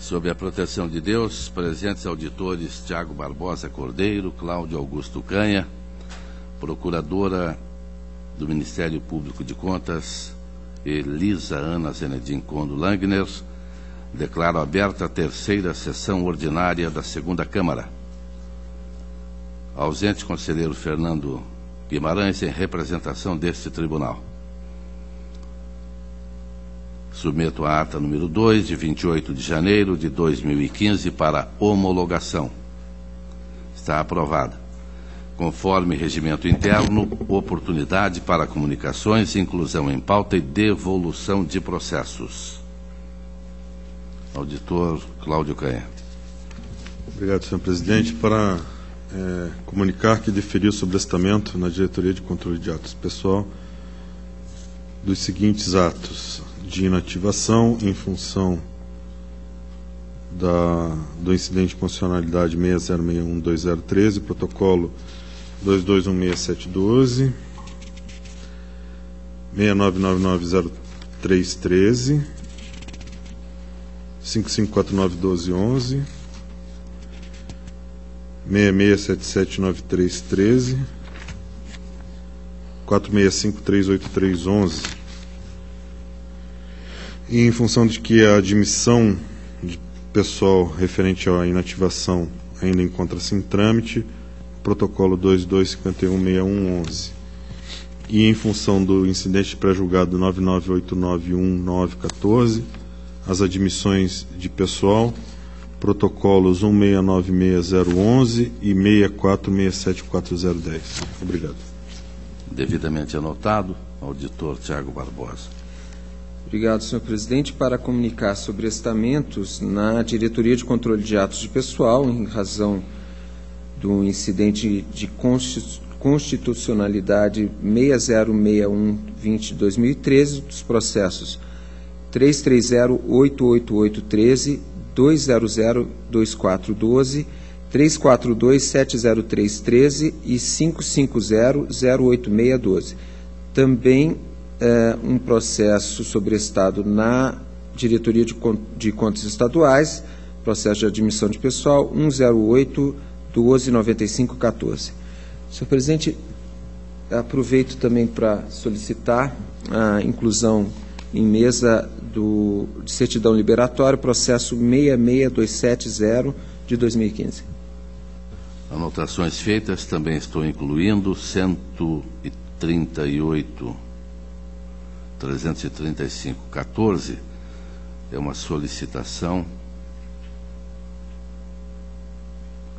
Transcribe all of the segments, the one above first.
Sob a proteção de Deus, presentes auditores Tiago Barbosa Cordeiro, Cláudio Augusto Canha, procuradora do Ministério Público de Contas, Elisa Ana Zenedin Kondo Langner, declaro aberta a terceira sessão ordinária da segunda Câmara. Ausente conselheiro Fernando Guimarães, em representação deste tribunal. Submeto a ata número 2, de 28 de janeiro de 2015, para homologação. Está aprovada. Conforme regimento interno, oportunidade para comunicações, inclusão em pauta e devolução de processos. Auditor Cláudio Canha. Obrigado, senhor presidente. Para comunicar que deferiu sobrestamento na Diretoria de Controle de Atos Pessoal dos seguintes atos de inativação em função do incidente de constitucionalidade 6061-2013, protocolo 2216-712, 6999-0313, 5549-1211, 6677-9313, 46538311. E em função de que a admissão de pessoal referente à inativação ainda encontra-se em trâmite, protocolo 2251-6111. E em função do incidente pré-julgado 99891914, as admissões de pessoal, protocolos 1696-011 e 64674010. Obrigado. Devidamente anotado, auditor Tiago Barbosa. Obrigado, senhor presidente. Para comunicar sobre estamentos na Diretoria de Controle de Atos de Pessoal, em razão do incidente de constitucionalidade 6061-20-2013, dos processos 330-88813, 200-2412, 342-70313 e 550-08612. Também um processo sobrestado na Diretoria de Contas Estaduais, processo de admissão de pessoal 108-1295-14. Senhor presidente, aproveito também para solicitar a inclusão em mesa de certidão liberatória, processo 66270 de 2015. Anotações feitas, também estou incluindo 138.335.14, é uma solicitação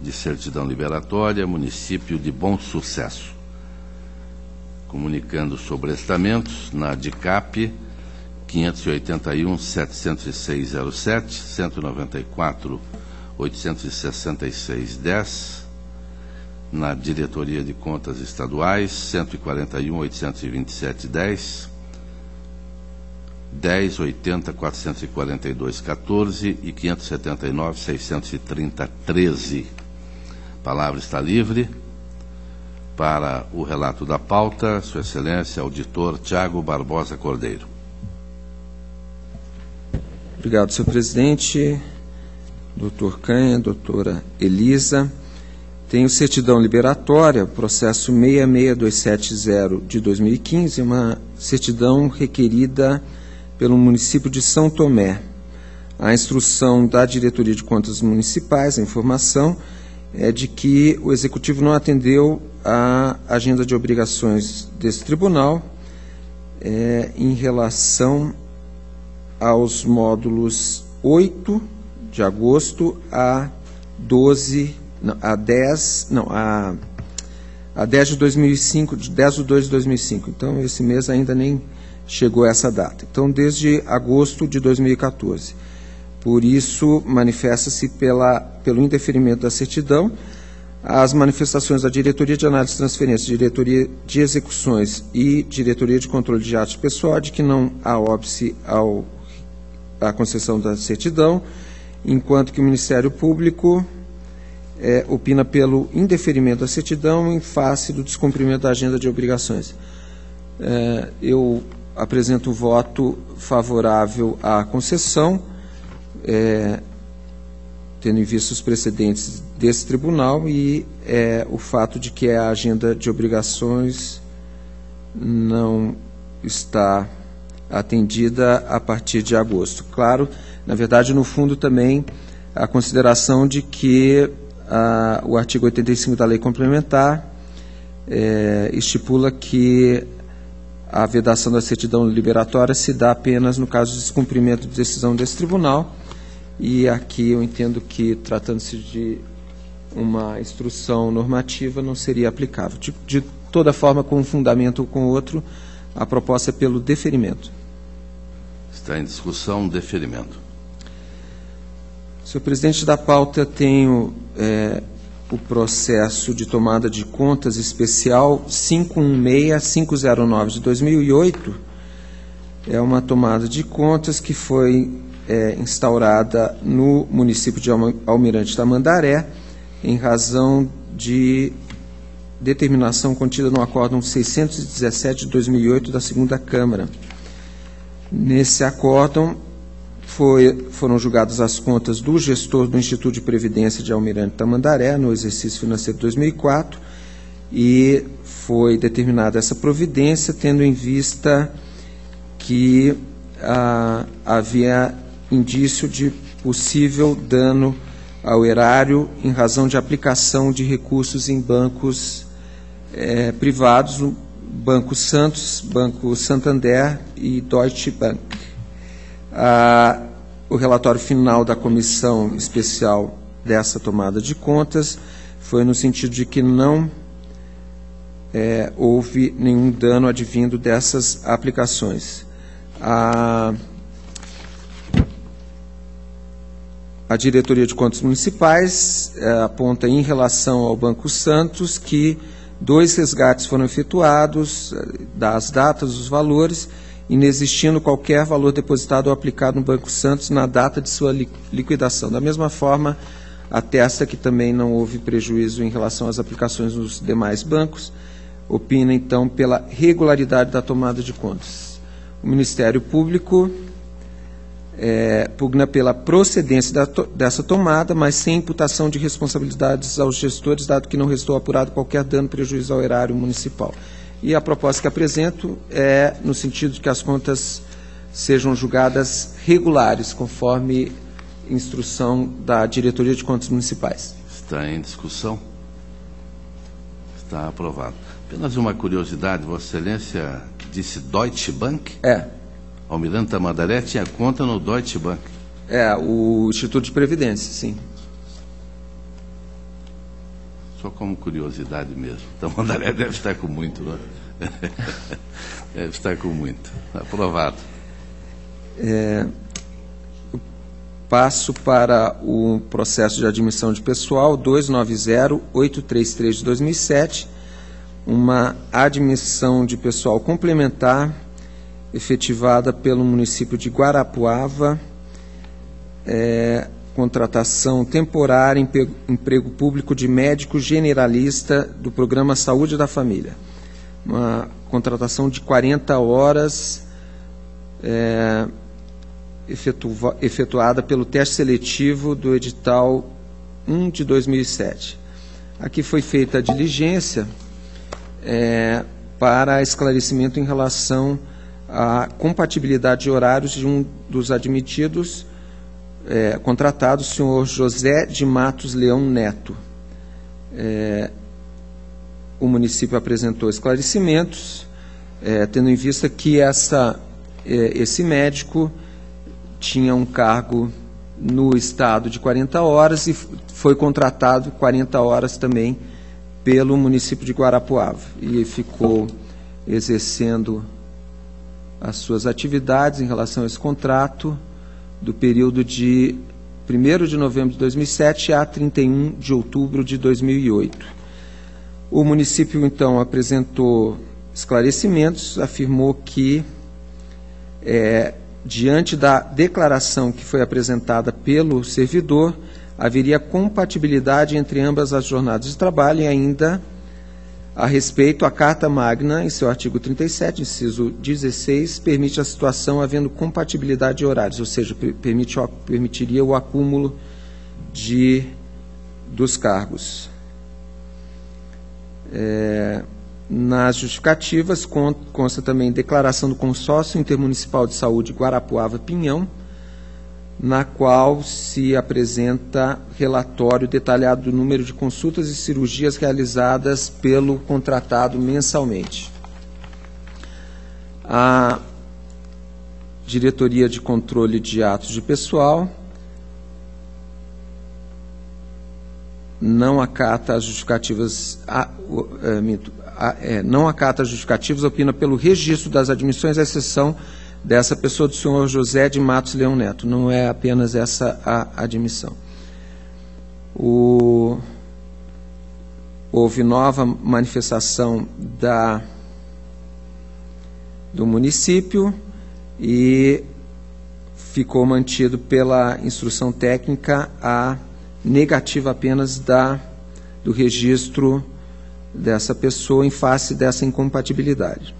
de certidão liberatória, município de Bom Sucesso, comunicando sobrestamentos na DICAP 581.706.07, 194.866.10, na Diretoria de Contas Estaduais 141.827.10, 10.80.442.14 e 579.630.13. A palavra está livre. Para o relato da pauta, Sua Excelência, auditor Tiago Barbosa Cordeiro. Obrigado, senhor presidente, doutor Canha, doutora Elisa. Tenho certidão liberatória, processo 66270 de 2015, uma certidão requerida pelo município de São Tomé. A instrução da Diretoria de Contas Municipais, a informação é de que o Executivo não atendeu à agenda de obrigações desse tribunal em relação aos módulos 8 de agosto a 10 de 2005, de 10 de 2 de 2005. Então, esse mês ainda nem chegou a essa data. Então, desde agosto de 2014. Por isso, manifesta-se pelo indeferimento da certidão as manifestações da Diretoria de Análise e Transferência, Diretoria de Execuções e Diretoria de Controle de Atos Pessoal, de que não há óbice à concessão da certidão, enquanto que o Ministério Público opina pelo indeferimento da certidão em face do descumprimento da agenda de obrigações. Eu apresento voto favorável à concessão, tendo em vista os precedentes desse tribunal e o fato de que a agenda de obrigações não está atendida a partir de agosto. Claro, na verdade, no fundo também a consideração de que o artigo 85 da Lei Complementar estipula que a vedação da certidão liberatória se dá apenas no caso de descumprimento de decisão desse tribunal, e aqui eu entendo que, tratando-se de uma instrução normativa, não seria aplicável. De toda forma, com um fundamento ou com outro, a proposta é pelo deferimento. Está em discussão o deferimento. Senhor presidente, da pauta tenho o processo de tomada de contas especial 516-509 de 2008. É uma tomada de contas que foi instaurada no município de Almirante Tamandaré, em razão de determinação contida no Acórdão 617 de 2008 da 2ª Câmara. Nesse acórdão foram julgadas as contas do gestor do Instituto de Previdência de Almirante Tamandaré no exercício financeiro de 2004 e foi determinada essa providência, tendo em vista que havia indício de possível dano ao erário em razão de aplicação de recursos em bancos privados, o Banco Santos, Banco Santander e Deutsche Bank. O relatório final da comissão especial dessa tomada de contas foi no sentido de que não houve nenhum dano advindo dessas aplicações. A Diretoria de Contas Municipais aponta em relação ao Banco Santos que 2 resgates foram efetuados, das datas, dos valores, inexistindo qualquer valor depositado ou aplicado no Banco Santos na data de sua liquidação. Da mesma forma, atesta que também não houve prejuízo em relação às aplicações nos demais bancos, opina, então, pela regularidade da tomada de contas. O Ministério Público pugna pela procedência dessa tomada, mas sem imputação de responsabilidades aos gestores, dado que não restou apurado qualquer dano, prejuízo ao erário municipal. E a proposta que apresento é no sentido de que as contas sejam julgadas regulares, conforme instrução da Diretoria de Contas Municipais. Está em discussão? Está aprovado. Apenas uma curiosidade, Vossa Excelência disse Deutsche Bank? Almirante Tamandaré tinha conta no Deutsche Bank. O Instituto de Previdência, sim. Só como curiosidade mesmo. Tamandaré deve estar com muito, não é? Deve estar com muito. Aprovado. Passo para o processo de admissão de pessoal 290-833 de 2007, uma admissão de pessoal complementar efetivada pelo município de Guarapuava, contratação temporária, emprego público de médico generalista do Programa Saúde da Família. Uma contratação de 40 horas efetuada pelo teste seletivo do edital 1 de 2007. Aqui foi feita a diligência para esclarecimento em relação à compatibilidade de horários de um dos admitidos, contratado, o senhor José de Matos Leão Neto. O município apresentou esclarecimentos, tendo em vista que esse médico tinha um cargo no estado de 40 horas e foi contratado 40 horas também pelo município de Guarapuava e ficou exercendo as suas atividades em relação a esse contrato do período de 1º de novembro de 2007 a 31 de outubro de 2008. O município, então, apresentou esclarecimentos, afirmou que, diante da declaração que foi apresentada pelo servidor, haveria compatibilidade entre ambas as jornadas de trabalho e ainda, a respeito, a Carta Magna, em seu artigo 37, inciso 16, permite a situação havendo compatibilidade de horários, ou seja, permitiria o acúmulo dos cargos. Nas justificativas consta também declaração do Consórcio Intermunicipal de Saúde Guarapuava-Pinhão, na qual se apresenta relatório detalhado do número de consultas e cirurgias realizadas pelo contratado mensalmente. A Diretoria de Controle de Atos de Pessoal não acata as justificativas, opina pelo registro das admissões, à exceção dessa pessoa do senhor José de Matos Leão Neto. Não é apenas essa a admissão. Houve nova manifestação do município e ficou mantido pela instrução técnica a negativa apenas do registro dessa pessoa em face dessa incompatibilidade.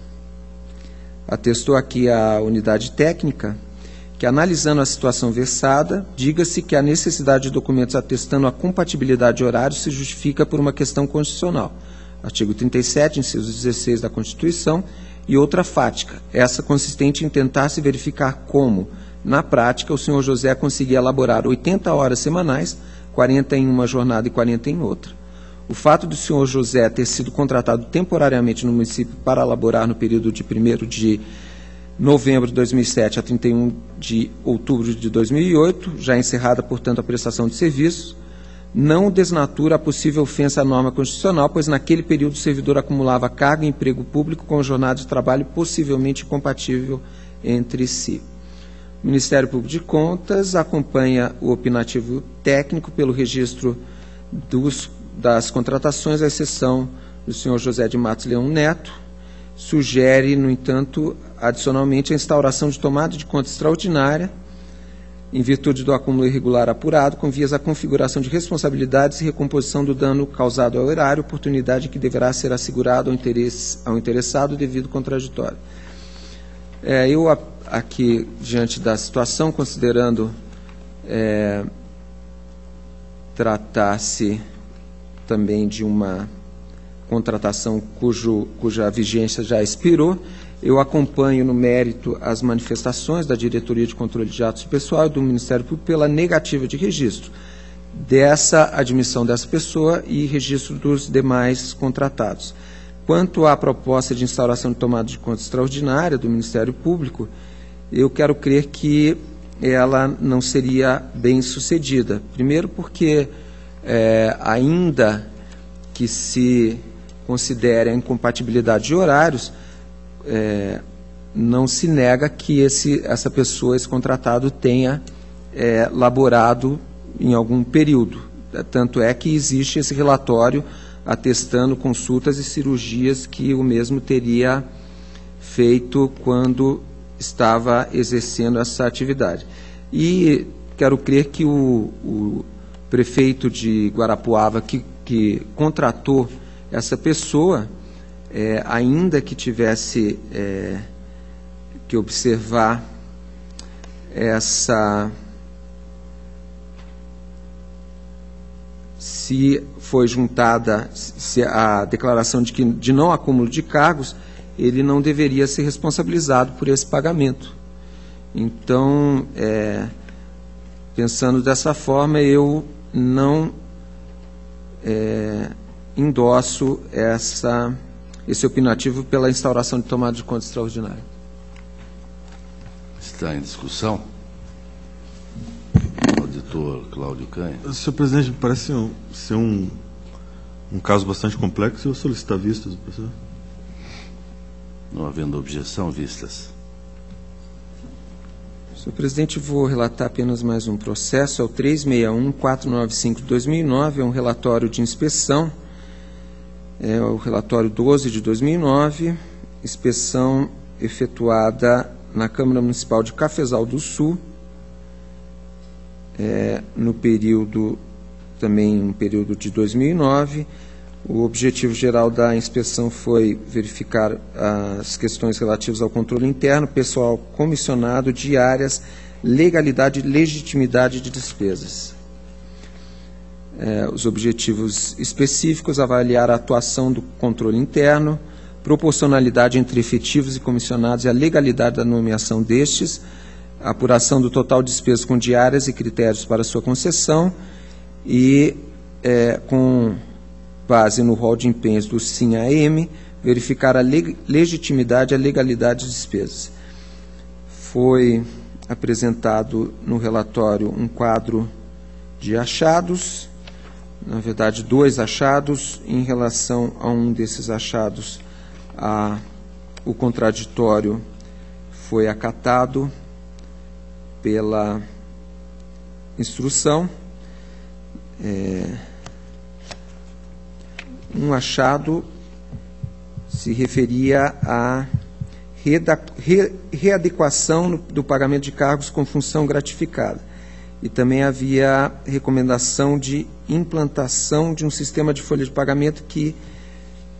Atestou aqui a unidade técnica que, analisando a situação versada, diga-se que a necessidade de documentos atestando a compatibilidade de horário se justifica por uma questão constitucional. Artigo 37, inciso 16 da Constituição, e outra fática, essa consistente em tentar se verificar como, na prática, o senhor José conseguia elaborar 80 horas semanais, 40 em uma jornada e 40 em outra. O fato do senhor José ter sido contratado temporariamente no município para elaborar no período de 1º de novembro de 2007 a 31 de outubro de 2008, já encerrada, portanto, a prestação de serviços, não desnatura a possível ofensa à norma constitucional, pois naquele período o servidor acumulava cargo e emprego público com jornada de trabalho possivelmente incompatível entre si. O Ministério Público de Contas acompanha o opinativo técnico pelo registro das contratações, à exceção do senhor José de Matos Leão Neto. Sugere, no entanto, adicionalmente, a instauração de tomada de conta extraordinária, em virtude do acúmulo irregular apurado, com vias à configuração de responsabilidades e recomposição do dano causado ao erário, oportunidade que deverá ser assegurada ao interessado devido contraditório. Eu, aqui, diante da situação, considerando tratar-se também de uma contratação cuja vigência já expirou, eu acompanho no mérito as manifestações da Diretoria de Controle de Atos Pessoal e do Ministério Público pela negativa de registro dessa admissão dessa pessoa e registro dos demais contratados. Quanto à proposta de instauração de tomada de conta extraordinária do Ministério Público, eu quero crer que ela não seria bem sucedida. Primeiro porque, ainda que se considere a incompatibilidade de horários, não se nega que essa pessoa, esse contratado, tenha laborado em algum período. Tanto é que existe esse relatório atestando consultas e cirurgias que o mesmo teria feito quando estava exercendo essa atividade. E quero crer que o prefeito de Guarapuava, que contratou essa pessoa, ainda que tivesse que observar se foi juntada a declaração de não acúmulo de cargos, ele não deveria ser responsabilizado por esse pagamento. Então, pensando dessa forma, eu não endosso esse opinativo pela instauração de tomada de conta extraordinária. Está em discussão? Auditor Cláudio Canha. Senhor presidente, me parece ser um caso bastante complexo. Eu solicitar vistas do professor. Não havendo objeção, vistas. Senhor presidente, vou relatar apenas mais um processo. É o 361-495 de 2009, é um relatório de inspeção. É o relatório 12 de 2009, inspeção efetuada na Câmara Municipal de Cafezal do Sul, no período, também um período de 2009. O objetivo geral da inspeção foi verificar as questões relativas ao controle interno, pessoal comissionado, diárias, legalidade e legitimidade de despesas. os objetivos específicos, avaliar a atuação do controle interno, proporcionalidade entre efetivos e comissionados e a legalidade da nomeação destes, a apuração do total de despesas com diárias e critérios para sua concessão e, com base no rol de empenhos do SIM-AM, verificar a legitimidade e a legalidade das despesas. Foi apresentado no relatório um quadro de achados, na verdade 2 achados. Em relação a um desses achados, o contraditório foi acatado pela instrução. Um achado se referia à readequação do pagamento de cargos com função gratificada. E também havia recomendação de implantação de um sistema de folha de pagamento que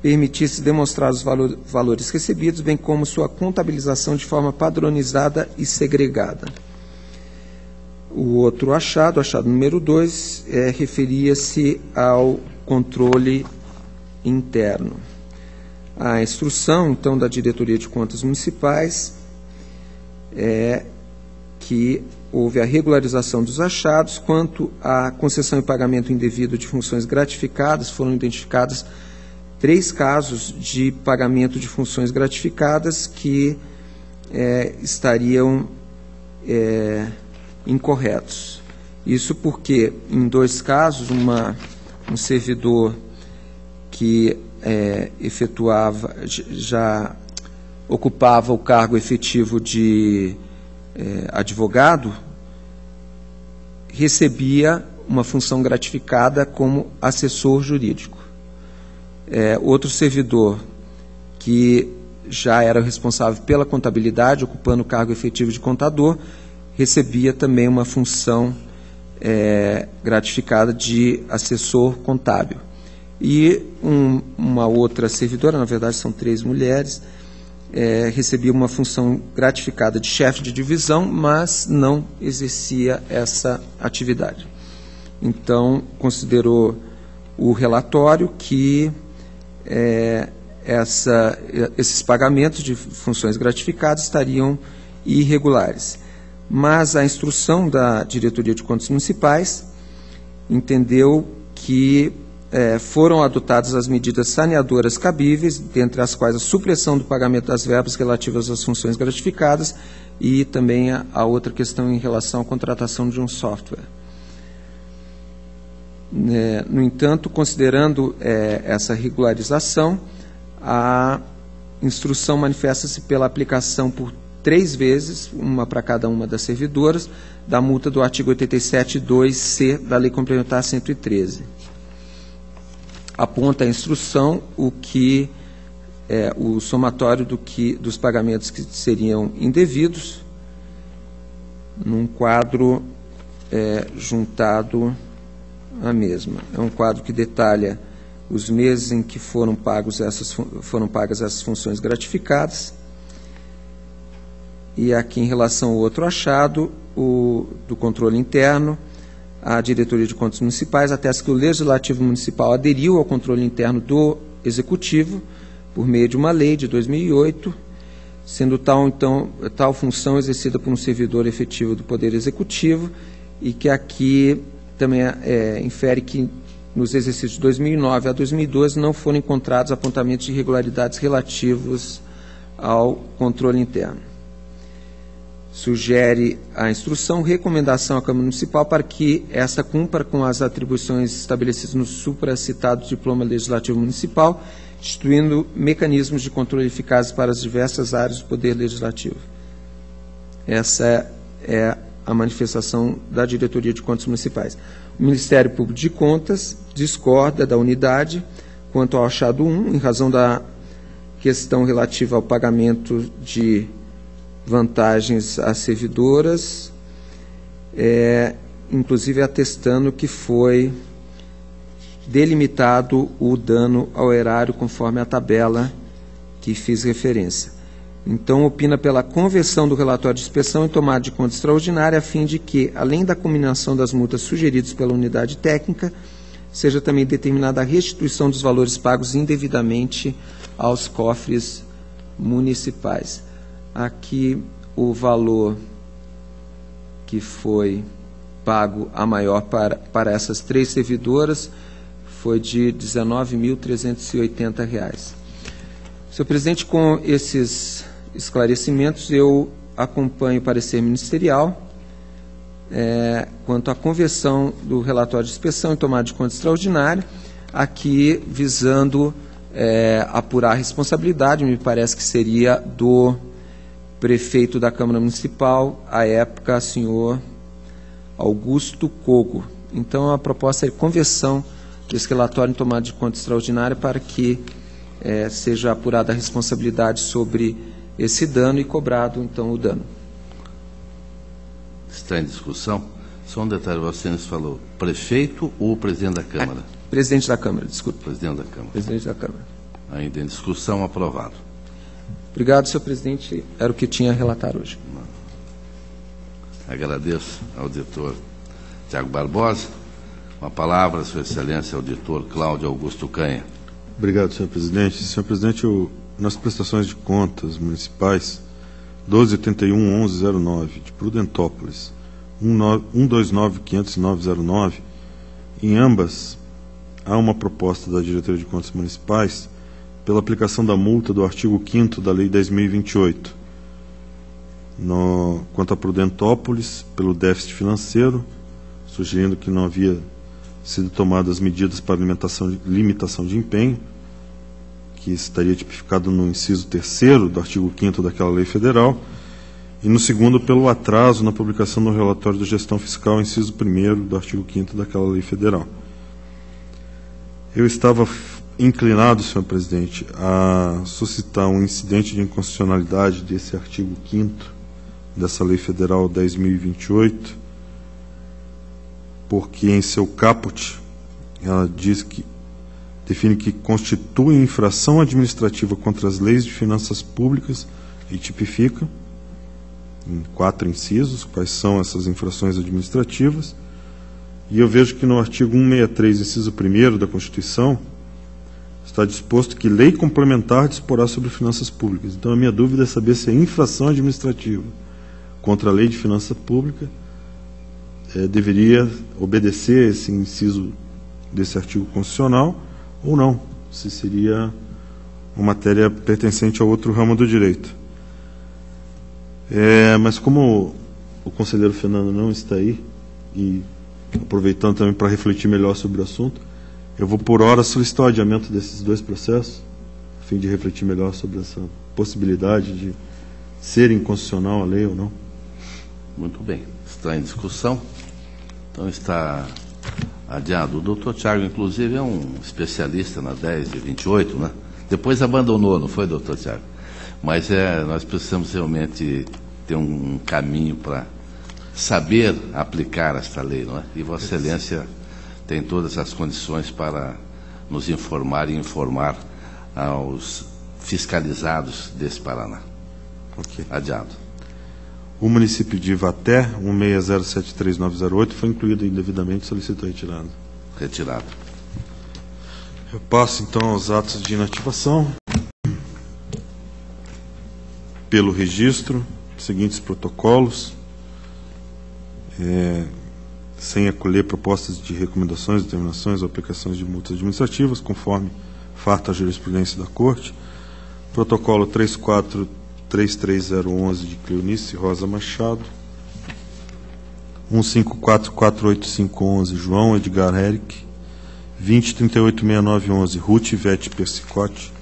permitisse demonstrar os valores recebidos, bem como sua contabilização de forma padronizada e segregada. O outro achado, achado número 2, referia-se ao controle interno. A instrução, então, da Diretoria de Contas Municipais é que houve a regularização dos achados. Quanto à concessão e pagamento indevido de funções gratificadas, foram identificados 3 casos de pagamento de funções gratificadas que estariam incorretos. Isso porque, em 2 casos, um servidor que já ocupava o cargo efetivo de advogado, recebia uma função gratificada como assessor jurídico. Outro servidor que já era responsável pela contabilidade, ocupando o cargo efetivo de contador, recebia também uma função gratificada de assessor contábil. E uma outra servidora, na verdade são 3 mulheres, recebia uma função gratificada de chefe de divisão, mas não exercia essa atividade. Então, considerou o relatório que esses pagamentos de funções gratificadas estariam irregulares. Mas a instrução da Diretoria de Contas Municipais entendeu que foram adotadas as medidas saneadoras cabíveis, dentre as quais a supressão do pagamento das verbas relativas às funções gratificadas e também a outra questão em relação à contratação de um software. No entanto, considerando essa regularização, a instrução manifesta-se pela aplicação por 3 vezes, uma para cada uma das servidoras, da multa do artigo 87.2c da Lei Complementar 113. Aponta a instrução o somatório dos pagamentos que seriam indevidos, num quadro juntado à mesma. É um quadro que detalha os meses em que foram pagas essas funções gratificadas. E aqui, em relação ao outro achado, do controle interno, a Diretoria de Contas Municipais atesta que o Legislativo Municipal aderiu ao controle interno do Executivo por meio de uma lei de 2008, sendo tal função exercida por um servidor efetivo do Poder Executivo, e que aqui também infere que nos exercícios de 2009 a 2012 não foram encontrados apontamentos de irregularidades relativos ao controle interno. Sugere a instrução recomendação à Câmara Municipal para que essa cumpra com as atribuições estabelecidas no supracitado Diploma Legislativo Municipal, instituindo mecanismos de controle eficazes para as diversas áreas do Poder Legislativo. Essa é a manifestação da Diretoria de Contas Municipais. O Ministério Público de Contas discorda da unidade quanto ao achado 1, em razão da questão relativa ao pagamento de vantagens às servidoras, inclusive atestando que foi delimitado o dano ao erário conforme a tabela que fiz referência. Então, opina pela conversão do relatório de inspeção em tomada de conta extraordinária, a fim de que, além da combinação das multas sugeridas pela unidade técnica, seja também determinada a restituição dos valores pagos indevidamente aos cofres municipais. Aqui o valor que foi pago a maior para essas 3 servidoras foi de R$ 19.380. Senhor presidente, com esses esclarecimentos, eu acompanho o parecer ministerial quanto à conversão do relatório de inspeção em tomada de conta extraordinária, aqui visando apurar a responsabilidade, me parece que seria do prefeito da Câmara Municipal, à época, senhor Augusto Cogo. Então, a proposta é conversão desse relatório em tomada de conta extraordinária para que seja apurada a responsabilidade sobre esse dano e cobrado, então, o dano. Está em discussão. Só um detalhe, você nos falou prefeito ou presidente da Câmara? Presidente da Câmara, desculpe. Presidente da Câmara. Presidente da Câmara. Ainda em discussão, aprovado. Obrigado, senhor presidente. Era o que tinha a relatar hoje. Agradeço ao auditor Tiago Barbosa. Uma palavra, sua excelência, auditor Cláudio Augusto Canha. Obrigado, senhor presidente. Senhor presidente, nas prestações de contas municipais, 1281.1109, de Prudentópolis, 129.509.09, em ambas, há uma proposta da Diretoria de Contas Municipais pela aplicação da multa do artigo 5º da Lei 10.028. Quanto a Prudentópolis, pelo déficit financeiro, sugerindo que não havia sido tomadas medidas para limitação de empenho, que estaria tipificado no inciso 3º do artigo 5º daquela lei federal, e no segundo, pelo atraso na publicação do relatório de gestão fiscal, inciso 1º do artigo 5º daquela lei federal. Eu estava inclinado, senhor presidente, a suscitar um incidente de inconstitucionalidade desse artigo 5º dessa lei federal 10.028, porque em seu caput ela define que constitui infração administrativa contra as leis de finanças públicas e tipifica em 4 incisos quais são essas infrações administrativas. E eu vejo que no artigo 163, inciso 1º da Constituição, está disposto que lei complementar disporá sobre finanças públicas. Então, a minha dúvida é saber se a infração administrativa contra a lei de finança pública deveria obedecer esse inciso desse artigo constitucional ou não, se seria uma matéria pertencente a outro ramo do direito. Mas como o conselheiro Fernando não está aí, e aproveitando também para refletir melhor sobre o assunto, eu vou por hora solicitar o adiamento desses 2 processos, a fim de refletir melhor sobre essa possibilidade de ser inconstitucional a lei ou não. Muito bem. Está em discussão. Então está adiado. O doutor Tiago, inclusive, é um especialista na 10 e 28, né? Depois abandonou, não foi, doutor Tiago? Mas nós precisamos realmente ter um caminho para saber aplicar esta lei, não é? E Vossa Excelência tem todas as condições para nos informar e informar aos fiscalizados desse Paraná. Ok. Adiado. O município de Ivaté, 16073.908, foi incluído indevidamente, solicito a retirada. Retirado. Eu passo, então, aos atos de inativação. Pelo registro, seguintes protocolos, sem acolher propostas de recomendações, determinações ou aplicações de multas administrativas, conforme farta a jurisprudência da Corte. Protocolo 3433011 de Cleonice Rosa Machado. 1544811 João Edgar Eric. 20386911 Ruth Ivete Persicote.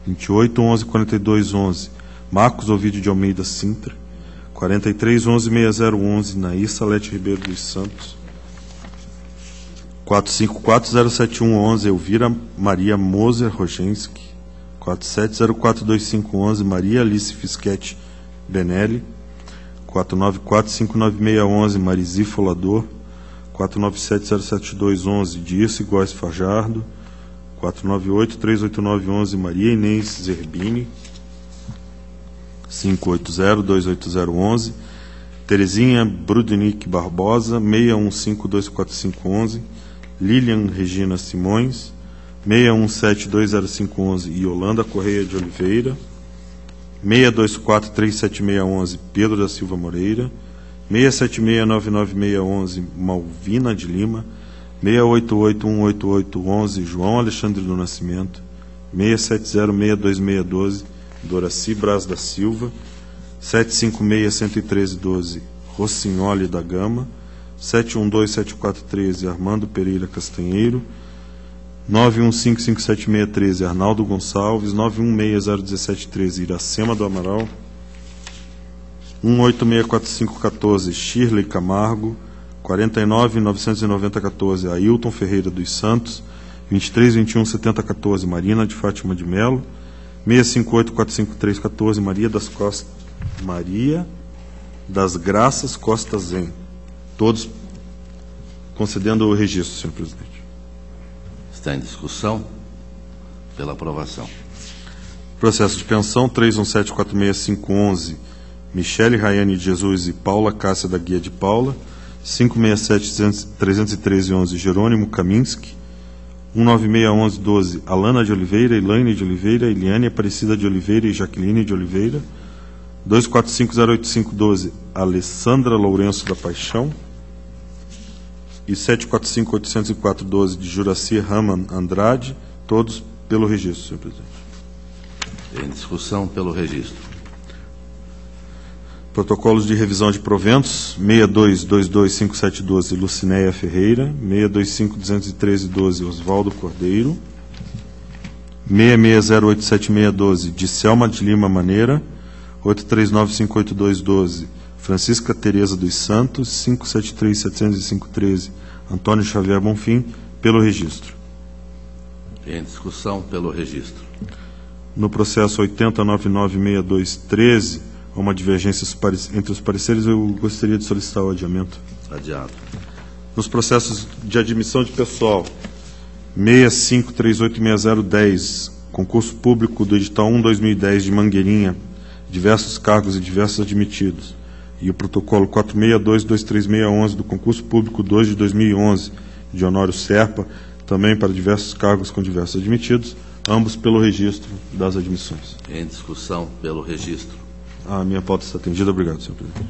28114211 Marcos Ovidio de Almeida Sintra. 43116011 Nair Salete Ribeiro dos Santos. 45407111 Elvira Maria Moser Rogenski. 47042511 Maria Alice Fischetti Benelli. 49459611 Marizi Folador. 49707211 Dirce Góes Fajardo. 49838911 Maria Inês Zerbini. 580-28011, Terezinha Brudnick Barbosa, 615-24511, Lilian Regina Simões, 617205111, Yolanda Correia de Oliveira, 624376111, Pedro da Silva Moreira, 6769911, Malvina de Lima, 688188811, João Alexandre do Nascimento, 670626212, Doraci Braz da Silva, 756-11312, Rossignoli da Gama, 712-7413, Armando Pereira Castanheiro, 9155763, Arnaldo Gonçalves, 916011713, Iracema do Amaral, 1864514, Shirley Camargo, 49.99014, Ailton Ferreira dos Santos, 23.21.7014, Marina de Fátima de Melo, 658.45314, Maria das Graças Costa Zen. Todos concedendo o registro, senhor presidente. Está em discussão. Pela aprovação. Processo de pensão 31746511, Michele Raiane de Jesus e Paula Cássia da Guia de Paula, 567-31311, Jerônimo Kaminski, 1961112, Alana de Oliveira, Elaine de Oliveira, Eliane Aparecida de Oliveira e Jaqueline de Oliveira, 245085512, Alessandra Lourenço da Paixão, e 745-80412 de Juraci Raman Andrade, todos pelo registro, senhor presidente. Em discussão pelo registro. Protocolos de revisão de proventos, 62225712, Lucinéia Ferreira, 62521312, Oswaldo Cordeiro, 66087612, de Selma de Lima Maneira, 83958212, Francisca Tereza dos Santos, 57370513, Antônio Xavier Bonfim, pelo registro. Em discussão pelo registro. No processo 80996213, há uma divergência entre os pareceres, eu gostaria de solicitar o adiamento. Adiado. Nos processos de admissão de pessoal, 65386010, concurso público do edital 1/2010 de Mangueirinha, diversos cargos e diversos admitidos, e o protocolo 462236111 do concurso público 2 de 2011, de Honório Serpa, também para diversos cargos com diversos admitidos, ambos pelo registro das admissões. Em discussão pelo registro. A minha pauta está atendida. Obrigado, senhor presidente.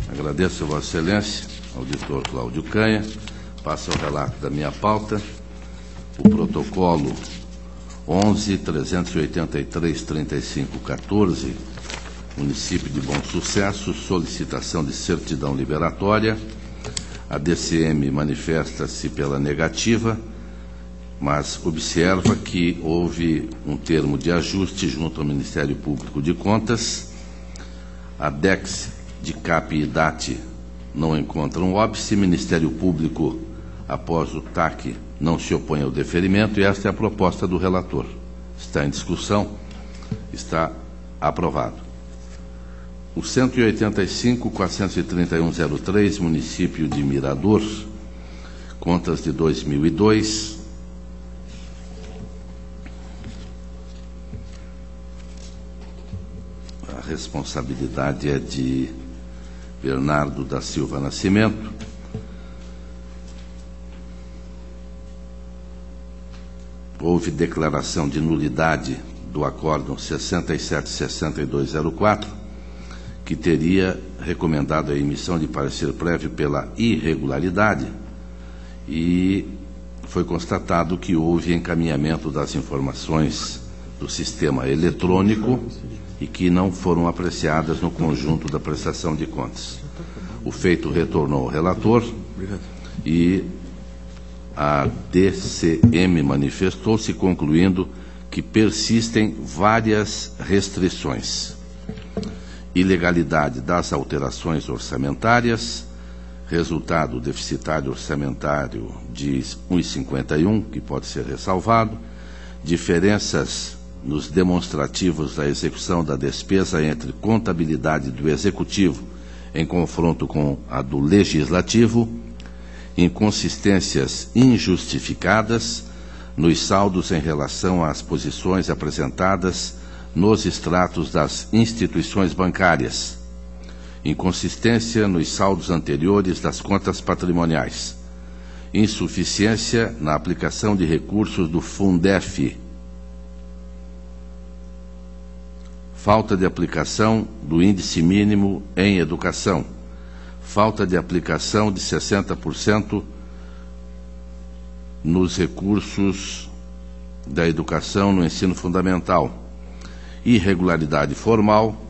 Agradeço a Vossa Excelência, auditor Cláudio Canha. Passo ao relato da minha pauta. O protocolo 11.383.35.14, município de Bom Sucesso, solicitação de certidão liberatória. A DCM manifesta-se pela negativa, mas observa que houve um termo de ajuste junto ao Ministério Público de Contas. A DEX de CAP e DAT não encontram óbice. Ministério Público, após o TAC, não se opõe ao deferimento, e esta é a proposta do relator. Está em discussão, está aprovado. O 185.431.03, município de Mirador, contas de 2002. A responsabilidade é de Bernardo da Silva Nascimento. Houve declaração de nulidade do acórdão 676204, que teria recomendado a emissão de parecer prévio pela irregularidade, e foi constatado que houve encaminhamento das informações do sistema eletrônico e que não foram apreciadas no conjunto da prestação de contas. O feito retornou ao relator e a DCM manifestou-se, concluindo que persistem várias restrições: ilegalidade das alterações orçamentárias, resultado deficitário orçamentário de 1,51, que pode ser ressalvado, diferenças nos demonstrativos da execução da despesa entre contabilidade do Executivo em confronto com a do Legislativo, inconsistências injustificadas nos saldos em relação às posições apresentadas nos extratos das instituições bancárias, inconsistência nos saldos anteriores das contas patrimoniais, insuficiência na aplicação de recursos do Fundef, falta de aplicação do índice mínimo em educação, falta de aplicação de 60% nos recursos da educação no ensino fundamental, irregularidade formal,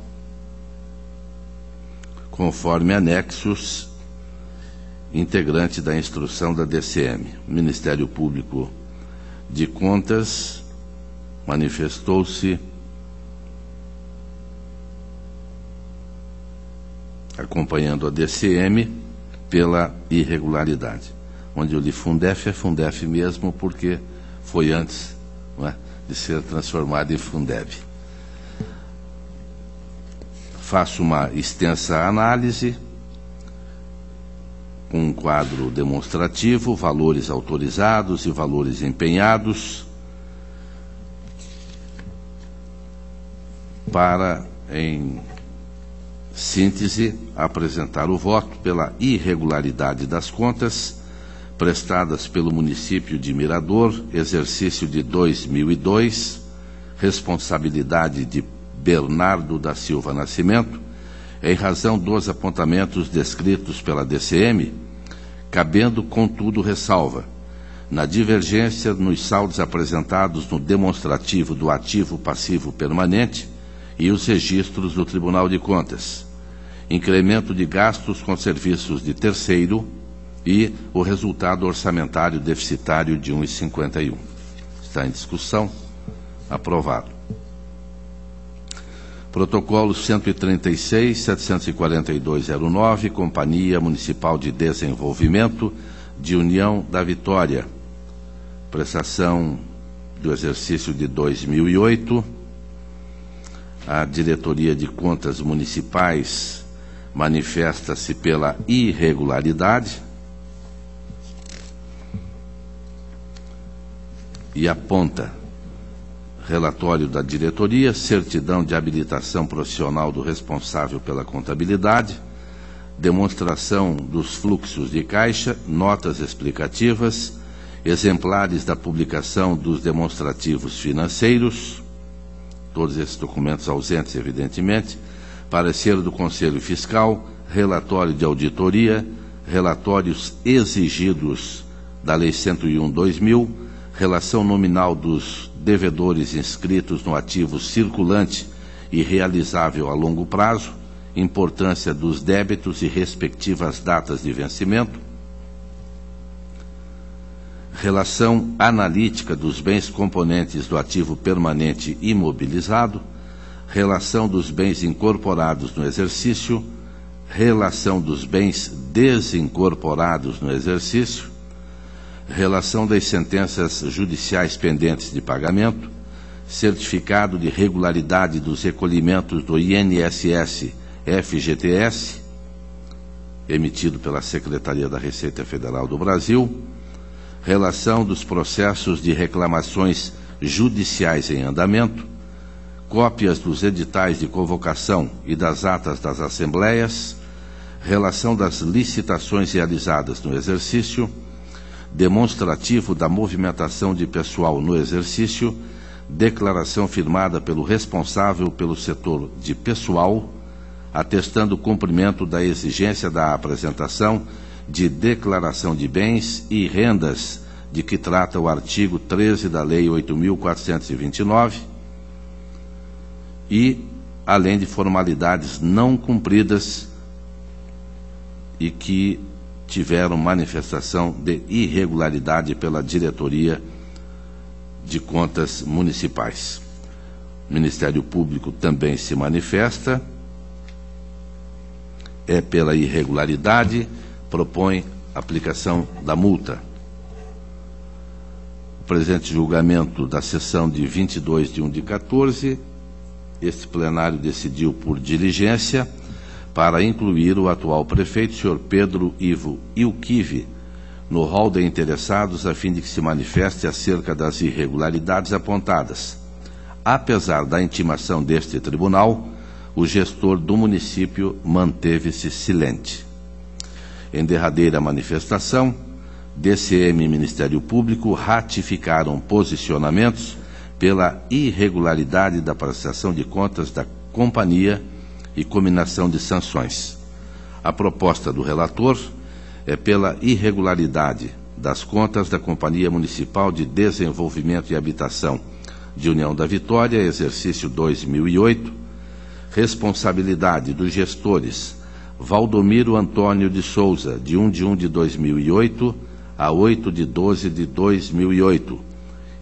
conforme anexos, integrante da instrução da DCM. O Ministério Público de Contas manifestou-se acompanhando a DCM pela irregularidade. Onde eu li Fundef, é Fundef mesmo, porque foi antes, não é, de ser transformado em Fundeb. Faço uma extensa análise, com um quadro demonstrativo, valores autorizados e valores empenhados, para, em síntese, apresentar o voto pela irregularidade das contas prestadas pelo município de Mirador, exercício de 2002, responsabilidade de Bernardo da Silva Nascimento, em razão dos apontamentos descritos pela DCM, cabendo, contudo, ressalva, na divergência nos saldos apresentados no demonstrativo do ativo passivo permanente e os registros do Tribunal de Contas, incremento de gastos com serviços de terceiro e o resultado orçamentário deficitário de 1,51. Está em discussão. Aprovado. Protocolo 136.74209, Companhia Municipal de Desenvolvimento de União da Vitória. Prestação do exercício de 2008. A Diretoria de Contas Municipais manifesta-se pela irregularidade e aponta relatório da diretoria, certidão de habilitação profissional do responsável pela contabilidade, demonstração dos fluxos de caixa, notas explicativas, exemplares da publicação dos demonstrativos financeiros, todos esses documentos ausentes, evidentemente, parecer do Conselho Fiscal, relatório de auditoria, relatórios exigidos da Lei 101/2000, relação nominal dos devedores inscritos no ativo circulante e realizável a longo prazo, importância dos débitos e respectivas datas de vencimento, relação analítica dos bens componentes do ativo permanente imobilizado, relação dos bens incorporados no exercício, relação dos bens desincorporados no exercício, relação das sentenças judiciais pendentes de pagamento, certificado de regularidade dos recolhimentos do INSS FGTS, emitido pela Secretaria da Receita Federal do Brasil, relação dos processos de reclamações judiciais em andamento, cópias dos editais de convocação e das atas das assembleias, relação das licitações realizadas no exercício, demonstrativo da movimentação de pessoal no exercício, declaração firmada pelo responsável pelo setor de pessoal, atestando o cumprimento da exigência da apresentação de declaração de bens e rendas de que trata o artigo 13 da Lei 8.429 e, além de formalidades não cumpridas e que tiveram manifestação de irregularidade pela Diretoria de Contas Municipais. O Ministério Público também se manifesta, é pela irregularidade, propõe aplicação da multa. O presente julgamento da sessão de 22/1/14, este plenário decidiu por diligência para incluir o atual prefeito, senhor Pedro Ivo Ilquive, no rol de interessados, a fim de que se manifeste acerca das irregularidades apontadas. Apesar da intimação deste tribunal, o gestor do município manteve-se silente. Em derradeira manifestação, DCM e Ministério Público ratificaram posicionamentos pela irregularidade da prestação de contas da companhia e cominação de sanções. A proposta do relator é pela irregularidade das contas da Companhia Municipal de Desenvolvimento e Habitação de União da Vitória, exercício 2008, responsabilidade dos gestores Valdomiro Antônio de Souza, de 1 de 2008 a 8 de 12 de 2008,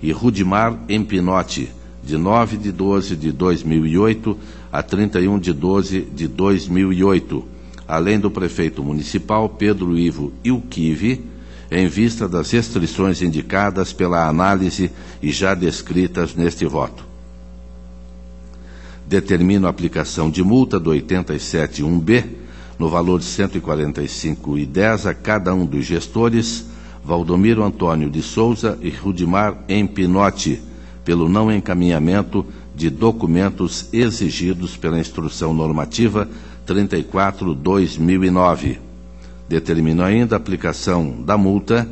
e Rudimar Empinotti, de 9 de 12 de 2008 a 31 de 12 de 2008, além do prefeito municipal Pedro Ivo Ilquive, em vista das restrições indicadas pela análise e já descritas neste voto. Determino a aplicação de multa do 87.1b, no valor de R$ 145,10 a cada um dos gestores Valdomiro Antônio de Souza e Rudimar Empinotti, pelo não encaminhamento de documentos exigidos pela Instrução Normativa 34/2009. Determino ainda a aplicação da multa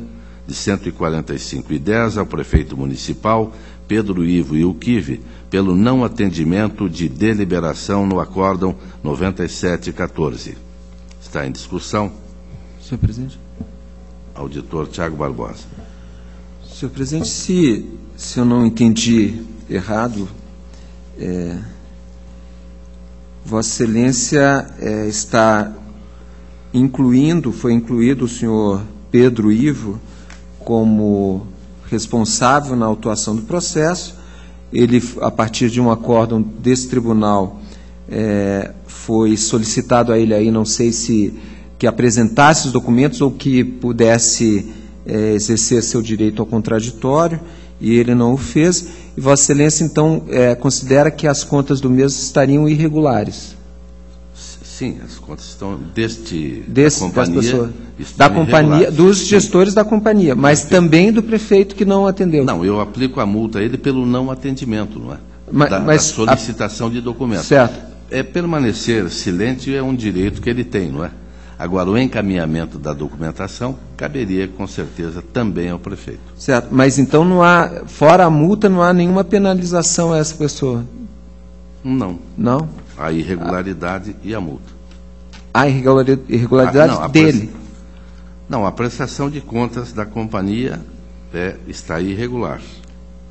de R$ 145,10 ao prefeito municipal Pedro Ivo Ilquive, pelo não atendimento de deliberação no Acórdão 9714. Está em discussão. Senhor presidente. Auditor Tiago Barbosa. Senhor presidente, se eu não entendi errado, Vossa Excelência está foi incluído o senhor Pedro Ivo como responsável na autuação do processo. Ele, a partir de um acórdão desse tribunal, foi solicitado a ele aí, não sei se que apresentasse os documentos ou que pudesse exercer seu direito ao contraditório, e ele não o fez. E Vossa Excelência, então, considera que as contas do mesmo estariam irregulares? Sim, as contas estão da companhia, dos gestores da companhia, mas também do prefeito que não atendeu. Não, eu aplico a multa a ele pelo não atendimento, não é? Da solicitação de documentos. Certo. Permanecer silente é um direito que ele tem, não é? Agora, o encaminhamento da documentação caberia, com certeza, também ao prefeito. Certo, mas então não há, fora a multa, não há nenhuma penalização a essa pessoa? Não. Não? A irregularidade e a multa. A irregularidade dele? Não, a prestação de contas da companhia está irregular.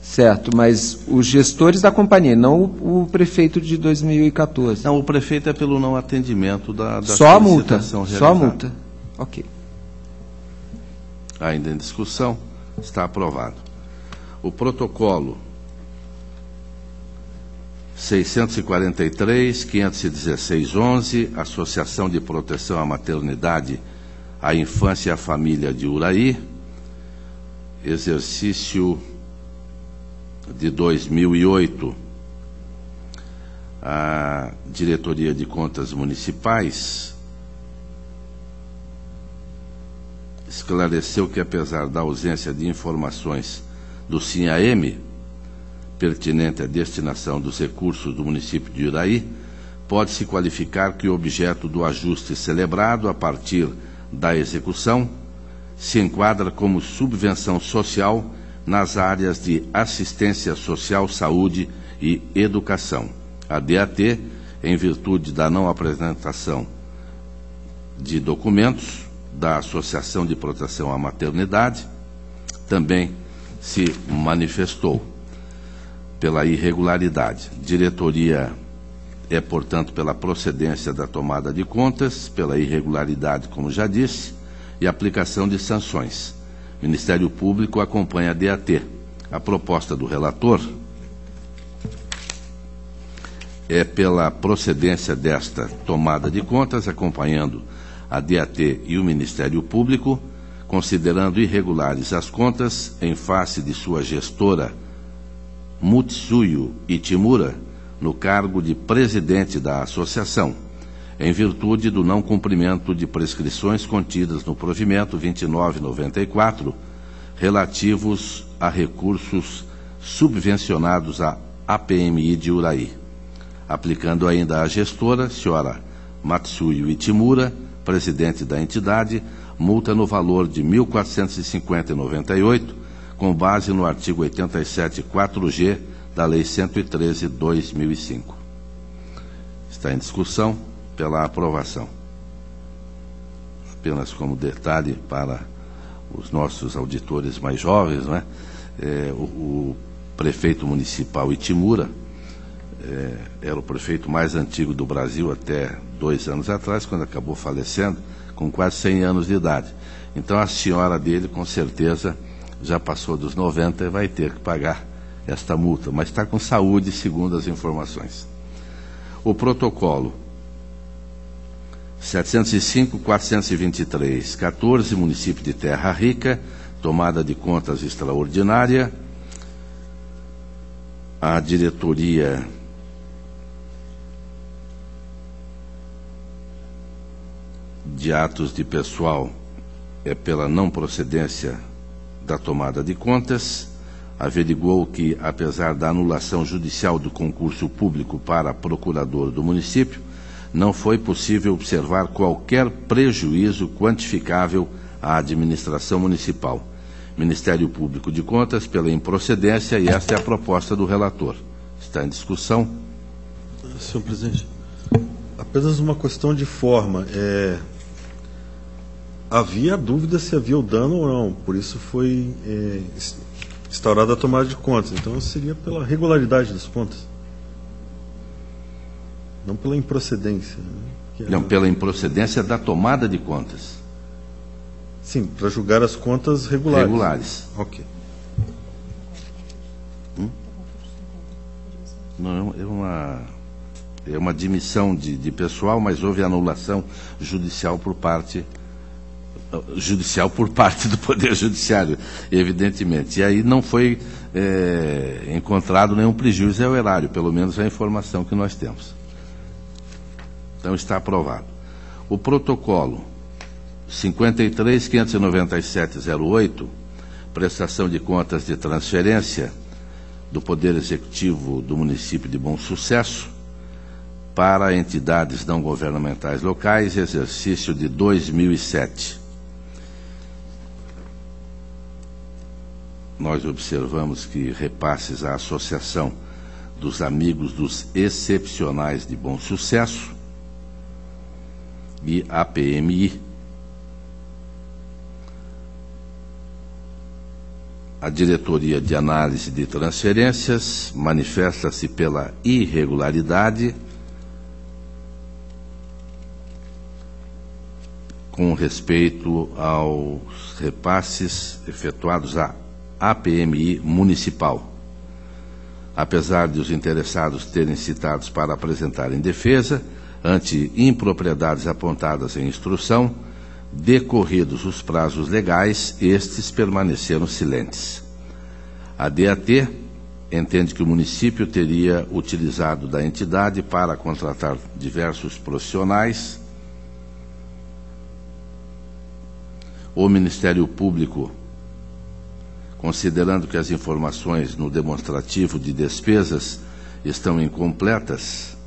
Certo, mas os gestores da companhia, não o prefeito de 2014. Não, o prefeito é pelo não atendimento da só a multa, realizada. Só a multa. Ok. Ainda em discussão, está aprovado. O protocolo 643, 516-11, Associação de Proteção à Maternidade, à Infância e à Família de Uraí, exercício de 2008, a Diretoria de Contas Municipais esclareceu que, apesar da ausência de informações do SINAM pertinente à destinação dos recursos do município de Uraí, pode-se qualificar que o objeto do ajuste celebrado a partir da execução se enquadra como subvenção social nas áreas de assistência social, saúde e educação. A DAT, em virtude da não apresentação de documentos da Associação de Proteção à Maternidade, também se manifestou pela irregularidade. Diretoria portanto, pela procedência da tomada de contas, pela irregularidade, como já disse, e aplicação de sanções. O Ministério Público acompanha a DAT. A proposta do relator é pela procedência desta tomada de contas, acompanhando a DAT e o Ministério Público, considerando irregulares as contas em face de sua gestora Mutsuyo Ichimura, no cargo de presidente da associação, em virtude do não cumprimento de prescrições contidas no provimento 2994, relativos a recursos subvencionados à APMI de Uraí, aplicando ainda à gestora, senhora Matsuyo Ichimura, presidente da entidade, multa no valor de R$ 1.450,98, com base no artigo 87.4G da Lei 113/2005. Está em discussão pela aprovação. Apenas como detalhe para os nossos auditores mais jovens, não é? O prefeito municipal Itimura era o prefeito mais antigo do Brasil até 2 anos atrás, quando acabou falecendo, com quase 100 anos de idade. Então a senhora dele, com certeza, já passou dos 90 e vai ter que pagar esta multa, mas está com saúde, segundo as informações. O protocolo 705.423, município de Terra Rica, tomada de contas extraordinária. A diretoria de atos de pessoal é pela não procedência da tomada de contas. Averigou que, apesar da anulação judicial do concurso público para procurador do município, não foi possível observar qualquer prejuízo quantificável à administração municipal. Ministério Público de Contas pela improcedência, e esta é a proposta do relator. Está em discussão. Senhor presidente, apenas uma questão de forma. Havia dúvida se havia o dano ou não, por isso foi instaurada a tomada de contas. Então seria pela regularidade das contas, não pela improcedência. Né? Não, pela improcedência da tomada de contas. Sim, para julgar as contas regulares. Regulares. Ok. Não, é uma admissão de pessoal, mas houve anulação judicial por parte do Poder Judiciário, evidentemente. E aí não foi encontrado nenhum prejuízo ao erário, pelo menos é a informação que nós temos. Então está aprovado. O protocolo 53.597.08, prestação de contas de transferência do Poder Executivo do município de Bom Sucesso para entidades não governamentais locais, exercício de 2007. Nós observamos que repasses à Associação dos Amigos dos Excepcionais de Bom Sucesso e APMI, a Diretoria de Análise de Transferências manifesta-se pela irregularidade com respeito aos repasses efetuados à APMI municipal. Apesar de os interessados terem citados para apresentarem defesa ante impropriedades apontadas em instrução, decorridos os prazos legais, estes permaneceram silentes. A DAT entende que o município teria utilizado da entidade para contratar diversos profissionais. O Ministério Público, considerando que as informações no demonstrativo de despesas estão incompletas,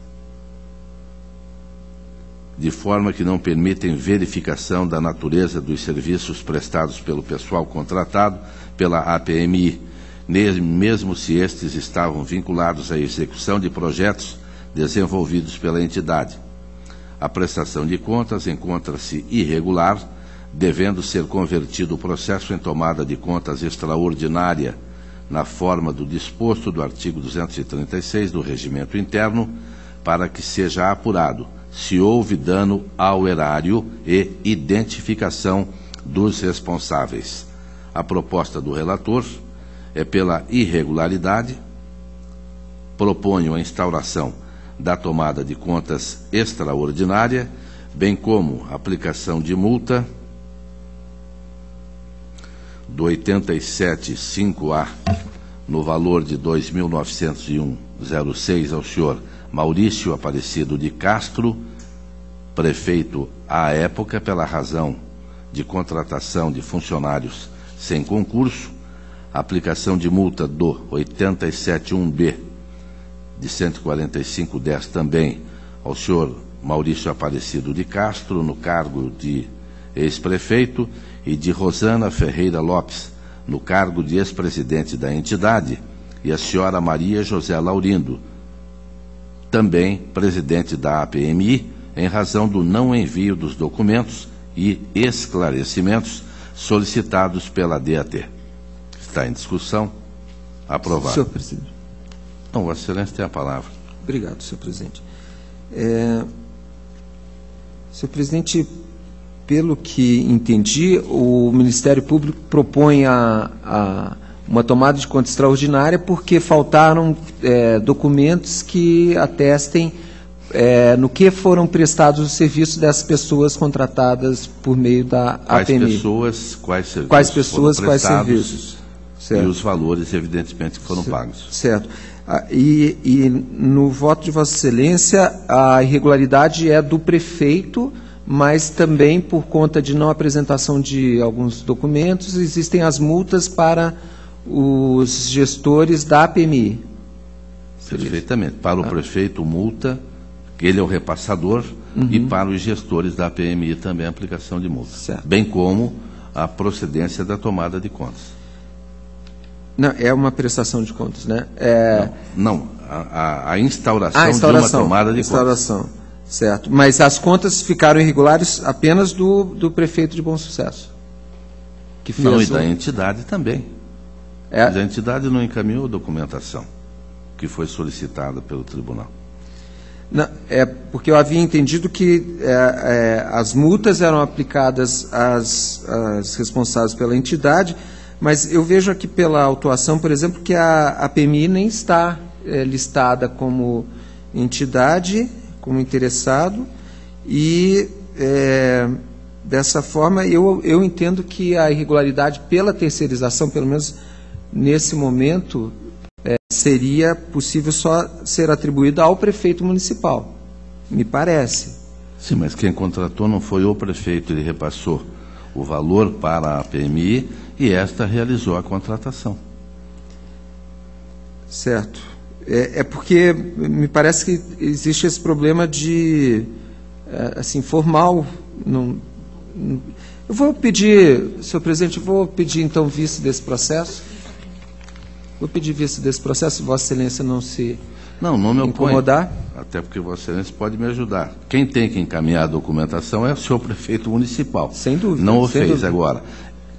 de forma que não permitem verificação da natureza dos serviços prestados pelo pessoal contratado pela APMI, mesmo se estes estavam vinculados à execução de projetos desenvolvidos pela entidade. A prestação de contas encontra-se irregular, devendo ser convertido o processo em tomada de contas extraordinária na forma do disposto do artigo 236 do Regimento Interno, para que seja apurado se houve dano ao erário e identificação dos responsáveis. A proposta do relator é pela irregularidade. Proponho a instauração da tomada de contas extraordinária, bem como aplicação de multa do 87.5A no valor de R$ 2.901,06 ao senhor Maurício Aparecido de Castro, prefeito à época, pela razão de contratação de funcionários sem concurso, aplicação de multa do 87.1B de 145,10 também ao senhor Maurício Aparecido de Castro, no cargo de ex-prefeito, e de Rosana Ferreira Lopes, no cargo de ex-presidente da entidade, e a senhora Maria José Laurindo, também presidente da APMI, em razão do não envio dos documentos e esclarecimentos solicitados pela DAT. Está em discussão. Aprovado. Senhor presidente. Não, Vossa Excelência tem a palavra. Obrigado, senhor presidente. Senhor presidente, pelo que entendi, o Ministério Público propõe uma tomada de conta extraordinária porque faltaram documentos que atestem no que foram prestados os serviços dessas pessoas contratadas por meio da APMI. Quais pessoas, quais serviços. Certo. E os valores, evidentemente, que foram pagos. Certo. E no voto de Vossa Excelência, a irregularidade é do prefeito, mas também por conta de não apresentação de alguns documentos, existem as multas para os gestores da APMI. Perfeitamente. Para o prefeito, multa, ele é o repassador, e para os gestores da APMI também a aplicação de multa. Certo. Bem como a procedência da tomada de contas. Não, é uma prestação de contas, né? Não, a instauração de uma tomada de contas. Certo. Mas as contas ficaram irregulares apenas do prefeito de Bom Sucesso. Que fez não, e da entidade também. Mas a entidade não encaminhou a documentação que foi solicitada pelo tribunal. Não, porque eu havia entendido que as multas eram aplicadas às responsáveis pela entidade, mas eu vejo aqui pela autuação, por exemplo, que a APMI nem está listada como entidade, como interessado, e dessa forma eu entendo que a irregularidade pela terceirização, pelo menos nesse momento, seria possível só ser atribuída ao prefeito municipal, me parece. Sim, mas quem contratou não foi o prefeito, ele repassou o valor para a APMI e esta realizou a contratação. Certo. Porque me parece que existe esse problema de, assim, formal. Eu vou pedir, senhor presidente, então vista desse processo. Vou pedir vista desse processo, se Vossa Excelência não se incomodar. Até porque Vossa Excelência pode me ajudar. Quem tem que encaminhar a documentação é o senhor prefeito municipal. Sem dúvida. Não o fez agora.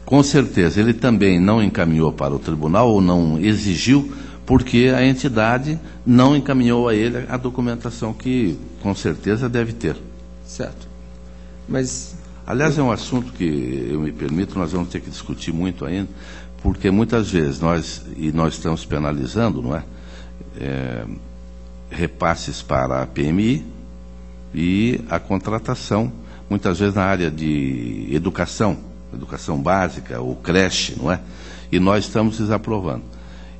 Com certeza, ele também não encaminhou para o tribunal ou não exigiu, porque a entidade não encaminhou a ele a documentação que, com certeza, deve ter. Certo. Mas... Aliás, é um assunto que, eu me permito, nós vamos ter que discutir muito ainda, porque muitas vezes nós estamos penalizando, não é? Repasses para a PMI e a contratação, muitas vezes na área de educação básica, ou creche, não é? E nós estamos desaprovando.